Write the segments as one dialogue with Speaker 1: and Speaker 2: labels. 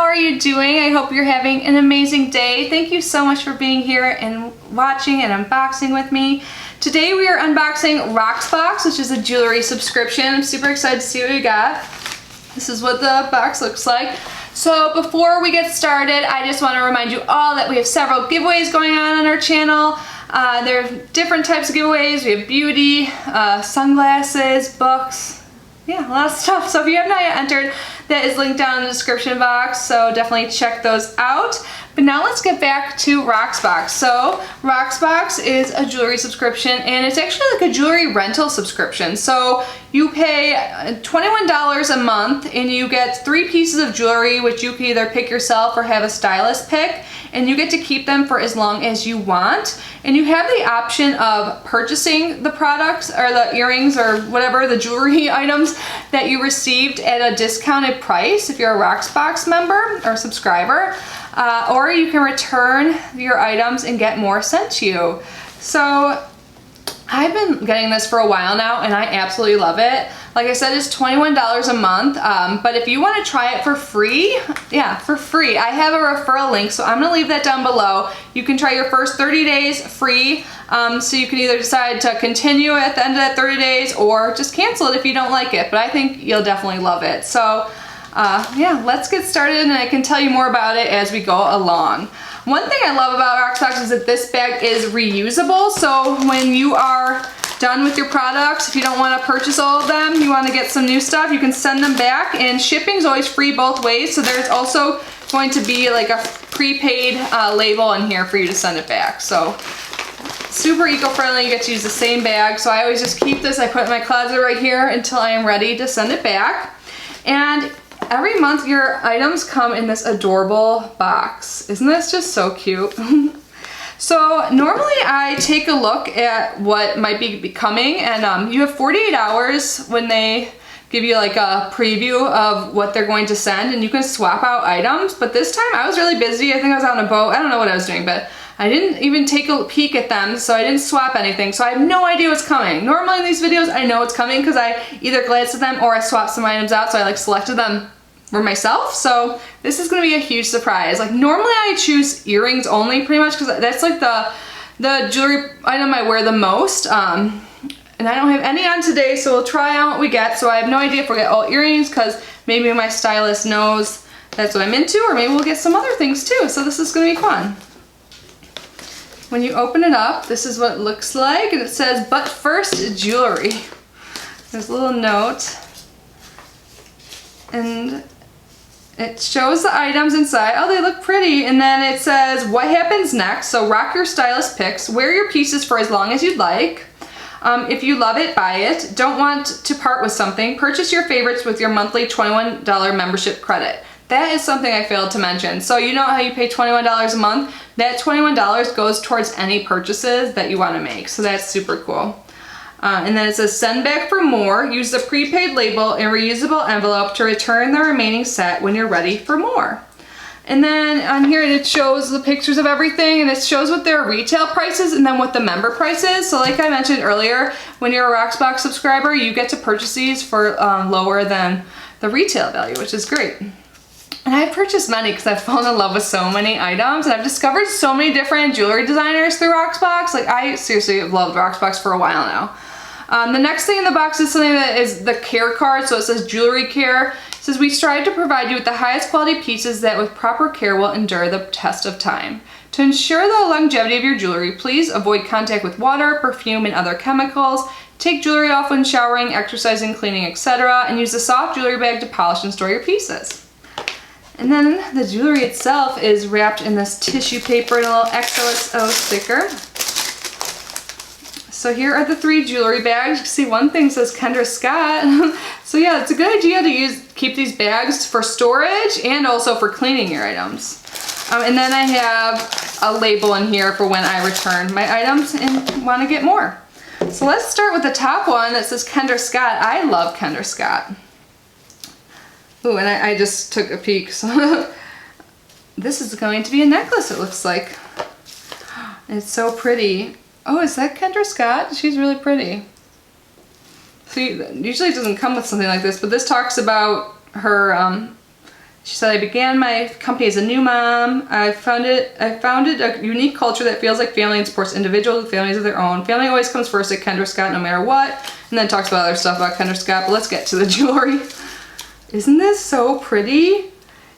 Speaker 1: are you doing? I hope you're having an amazing day. Thank you so much for being here and watching and unboxing with me. Today we are unboxing Rocksbox, which is a jewelry subscription. I'm super excited to see what we got. This is what the box looks like. So before we get started, I just want to remind you all that we have several giveaways going on our channel. There are different types of giveaways. We have beauty, sunglasses, books, yeah, a lot of stuff. So if you have not yet entered, that is linked down in the description box, so definitely check those out. But now let's get back to Rocksbox. So Rocksbox is a jewelry subscription, and it's actually like a jewelry rental subscription. So you pay $21 a month and you get 3 pieces of jewelry, which you can either pick yourself or have a stylist pick, and you get to keep them for as long as you want. And you have the option of purchasing the products or the earrings or whatever, the jewelry items that you received at a discounted price if you're a Rocksbox member or subscriber, or you can return your items and get more sent to you. So I've been getting this for a while now and I absolutely love it. Like I said, it's $21 a month, but if you want to try it for free, yeah, for free, I have a referral link, so I'm going to leave that down below. You can try your first 30 days free, so you can either decide to continue at the end of that 30 days or just cancel it if you don't like it, but I think you'll definitely love it. So yeah, let's get started and I can tell you more about it as we go along. One thing I love about Rocksbox is that this bag is reusable, so when you are done with your products, if you don't want to purchase all of them, you want to get some new stuff, you can send them back, and shipping is always free both ways, so there's also going to be like a prepaid label in here for you to send it back. So super eco-friendly, you get to use the same bag, so I always just keep this, I put it in my closet right here until I am ready to send it back. And every month your items come in this adorable box. Isn't this just so cute? So normally I take a look at what might be coming, and you have 48 hours when they give you like a preview of what they're going to send, and you can swap out items. But this time I was really busy. I think I was on a boat. I don't know what I was doing, but I didn't even take a peek at them, so I didn't swap anything. So I have no idea what's coming. Normally in these videos I know what's coming because I either glanced at them or I swapped some items out, so I like selected them for myself. So this is going to be a huge surprise. Like normally I choose earrings only pretty much because that's like the jewelry item I wear the most, and I don't have any on today, so we'll try out what we get. So I have no idea if we'll get all earrings because maybe my stylist knows that's what I'm into, or maybe we'll get some other things too. So this is going to be fun. When you open it up, this is what it looks like, and it says, "But first, jewelry." There's a little note, and it shows the items inside. Oh, they look pretty. And then it says, "What happens next?" So rock your stylist picks. Wear your pieces for as long as you'd like. If you love it, buy it. Don't want to part with something? Purchase your favorites with your monthly $21 membership credit. That is something I failed to mention. So you know how you pay $21 a month? That $21 goes towards any purchases that you want to make. So that's super cool. And then it says, "Send back for more. Use the prepaid label and reusable envelope to return the remaining set when you're ready for more." And then on here it shows the pictures of everything, and it shows what their retail price is and then what the member price is. So like I mentioned earlier, when you're a Rocksbox subscriber, you get to purchase these for lower than the retail value, which is great. And I've purchased many because I've fallen in love with so many items, and I've discovered so many different jewelry designers through Rocksbox. Like I seriously have loved Rocksbox for a while now. The next thing in the box is something that is the care card. So it says jewelry care. It says, "We strive to provide you with the highest quality pieces that with proper care will endure the test of time. To ensure the longevity of your jewelry, please avoid contact with water, perfume, and other chemicals. Take jewelry off when showering, exercising, cleaning, etc. And use a soft jewelry bag to polish and store your pieces." And then the jewelry itself is wrapped in this tissue paper and a little XOXO sticker. So here are the 3 jewelry bags. You can see one thing says Kendra Scott. So yeah, it's a good idea to keep these bags for storage and also for cleaning your items. And then I have a label in here for when I return my items and want to get more. So let's start with the top one that says Kendra Scott. I love Kendra Scott. Ooh, and I just took a peek. So this is going to be a necklace, it looks like. It's so pretty. Oh, is that Kendra Scott? She's really pretty. See, usually it doesn't come with something like this, but this talks about her She said, I began my company as a new mom. I founded a unique culture that feels like family and supports individuals with families of their own. Family always comes first at Kendra Scott no matter what. And then talks about other stuff about Kendra Scott, but let's get to the jewelry. Isn't this so pretty?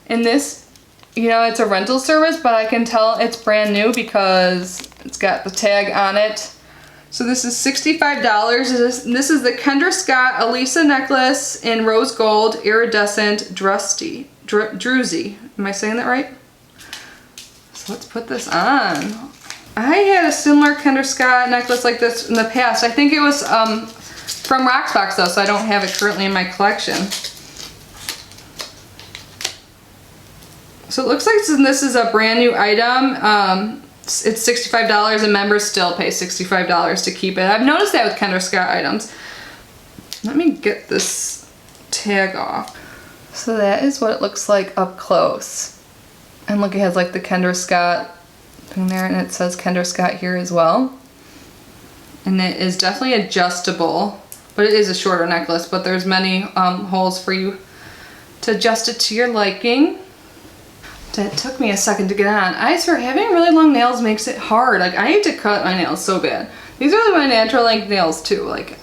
Speaker 1: And this, you know, it's a rental service, but I can tell it's brand new because it's got the tag on it. So this is $65. This is the Kendra Scott Elisa necklace in rose gold, iridescent druzy. Am I saying that right? So let's put this on. I had a similar Kendra Scott necklace like this in the past. I think it was from Rocksbox though, so I don't have it currently in my collection. So it looks like this is a brand new item. It's $65 and members still pay $65 to keep it. I've noticed that with Kendra Scott items. Let me get this tag off. So that is what it looks like up close. And look, it has like the Kendra Scott thing there, and it says Kendra Scott here as well. And it is definitely adjustable, but it is a shorter necklace, but there's many holes for you to adjust it to your liking. That took me a second to get on. I swear, having really long nails makes it hard. Like, I need to cut my nails so bad. These are my natural length nails too. Like,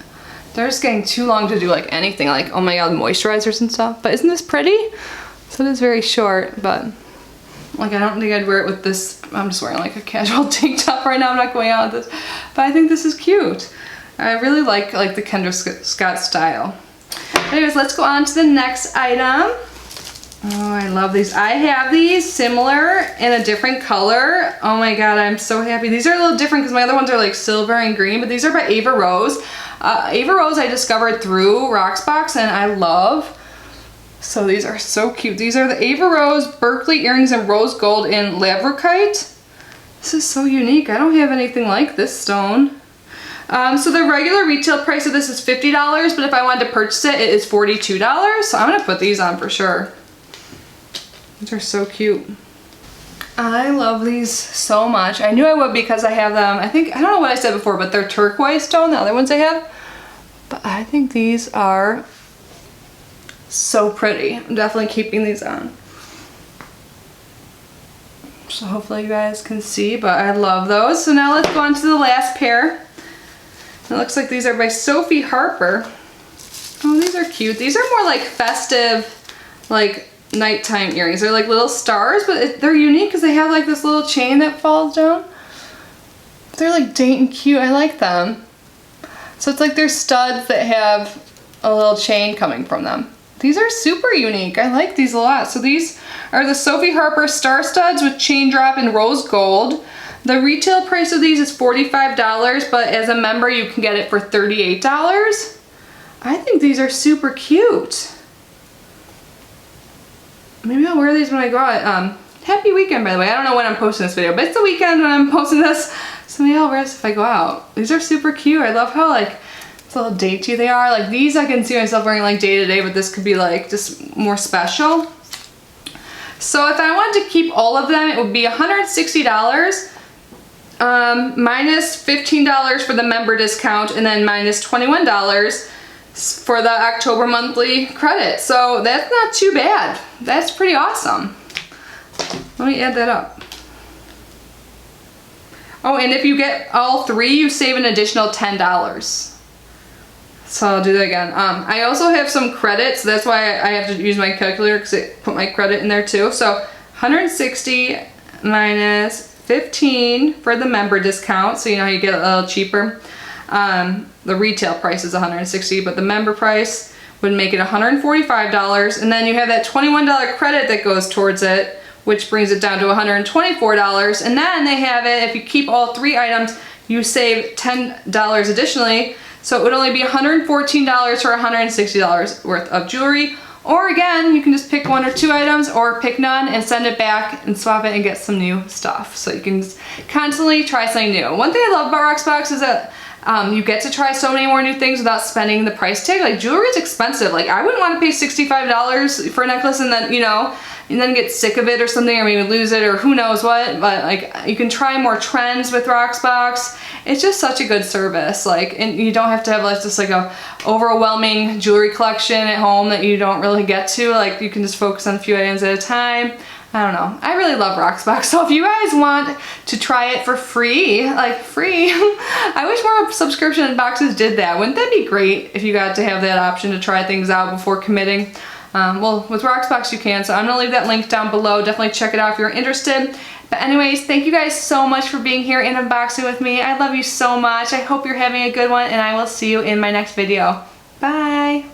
Speaker 1: they're just getting too long to do like anything. Like, oh my god, moisturizers and stuff. But isn't this pretty? So it is very short, but like, I don't think I'd wear it with this. I'm just wearing like a casual tank top right now. I'm not going out with this. But I think this is cute. I really like the Kendra Scott style. Anyways, let's go on to the next item. Oh, I love these. I have these similar in a different color. Oh my god, I'm so happy. These are a little different because my other ones are like silver and green, but these are by Eva Rose. Eva Rose I discovered through Rocksbox and I love. So these are so cute. These are the Eva Rose Berkeley earrings in rose gold in labradorite. This is so unique. I don't have anything like this stone. So the regular retail price of this is $50, but if I wanted to purchase it, it is $42. So I'm gonna put these on for sure. These are so cute. I love these so much. I knew I would because I have them. I don't know what I said before, but they're turquoise stone, the other ones I have. But I think these are so pretty. I'm definitely keeping these on. So hopefully you guys can see, but I love those. So now let's go on to the last pair. It looks like these are by Sophie Harper. Oh, these are cute. These are more like festive, like nighttime earrings. They're like little stars, but they're unique because they have like this little chain that falls down. They're like dainty and cute. I like them. So it's like they're studs that have a little chain coming from them. These are super unique. I like these a lot. So these are the Sophie Harper star studs with chain drop in rose gold. The retail price of these is $45, but as a member you can get it for $38. I think these are super cute. Maybe I'll wear these when I go out. Happy weekend, by the way. I don't know when I'm posting this video, but it's the weekend when I'm posting this. So maybe I'll wear this if I go out. These are super cute. I love how like it's a little dainty they are. Like these I can see myself wearing like day to day, but this could be like just more special. So if I wanted to keep all of them, it would be $160. Minus $15 for the member discount, and then minus $21 for the October monthly credit. So that's not too bad. That's pretty awesome. Let me add that up. Oh, and if you get all three, you save an additional $10. So I'll do that again. I also have some credits. So that's why I have to use my calculator because it put my credit in there too. So 160 minus 15 for the member discount. So you know you get a little cheaper. The retail price is $160, but the member price would make it $145. And then you have that $21 credit that goes towards it, which brings it down to $124. And then they have it, if you keep all three items, you save $10 additionally. So it would only be $114 for $160 worth of jewelry. Or again, you can just pick one or two items or pick none and send it back and swap it and get some new stuff. So you can just constantly try something new. One thing I love about Rocksbox is that you get to try so many more new things without spending the price tag. Like jewelry is expensive. Like I wouldn't want to pay $65 for a necklace and then, you know, and then get sick of it or something, or maybe lose it or who knows what, but like you can try more trends with Rocksbox. It's just such a good service, like, and you don't have to have like just like a overwhelming jewelry collection at home that you don't really get to. Like you can just focus on a few items at a time. I don't know. I really love Rocksbox. So if you guys want to try it for free, like free, I wish more subscription boxes did that. Wouldn't that be great if you got to have that option to try things out before committing? Well, with Rocksbox you can, so I'm gonna leave that link down below. Definitely check it out if you're interested. But anyways, thank you guys so much for being here and unboxing with me. I love you so much. I hope you're having a good one, and I will see you in my next video. Bye!